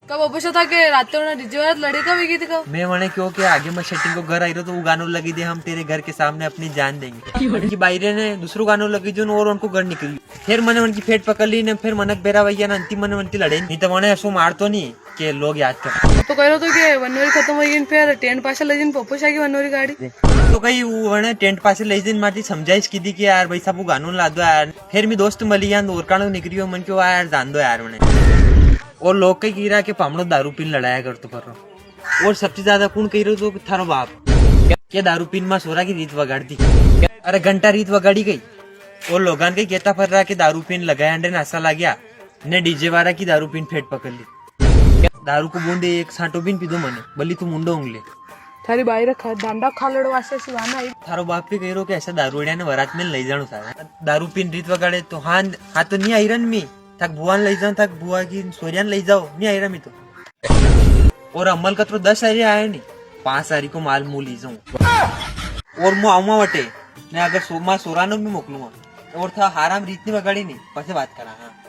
कब ऑफिस था कि रात को डीजे वाला लड़े कब गई थी कब मैं वने क्यों कि आगे मैं सेटिंग को घर आई रहा तो वो गानों लगी दे हम तेरे घर के सामने अपनी जान देंगे उनकी बाइरे ने दूसरों गानों लगी जो और उनको घर निकली फिर मैंने उनकी फेट पकड़ ली ने फिर मनक बेरा भैया ना अंतिम मन उनकी लड़े नहीं तो मैंने ऐसा मारतो नहीं कि लोग याद कर तो कह रहे तो कि वनवरी खत्म हो गई फिर टेंट पास ले जिन पप्पू शाह की वनवरी गाड़ी तो कहीं वो टेंट पास ले दिन माटी समझाइश की थी कि यार भाई साहब वो गानों ला दो यार फिर मैं दोस्त मली यार और कानों निकली हो मन क्यों यार जान दो यार मैंने और लोग कही कह रहा कि पामड़ो दारू पीन लड़ाया कर तो कर और सबसे ज्यादा कौन कह रहे हो तो थारो बाप क्या दारू पीन में सोरा की रीत वगाड़ दी अरे घंटा रीत वगाड़ी गई और लोगान के कहता फर रहा कि दारू पीन लगाया अंडे नासा ला गया ने डीजे वाला की दारू पीन फेट पकड़ ली दारू को बूंदे एक सांटो बीन पी दो मने बल्ली तू मुंडो उंगले थारी बाई रखा डांडा खा लड़ो वासे सिवाना आई थारो बाप भी कह रहे हो कि ऐसा दारूड़िया ने वरात में ले जानो सारा दारू पीन रीत वगाड़े तो हाँ तो नहीं आई रन मी थक बुआन ले जाओ थक बुआ की सोरियान ले जाओ नहीं आई रहा मैं तो और अमल का तो 10 सारी आया नहीं 5 सारी को माल मुंह ली जाऊं और मुँह आऊंगा वटे मैं अगर सोमा सोरानो भी मोकलूंगा और था हाराम रीत नहीं वगाड़ी नहीं पसे बात करा हाँ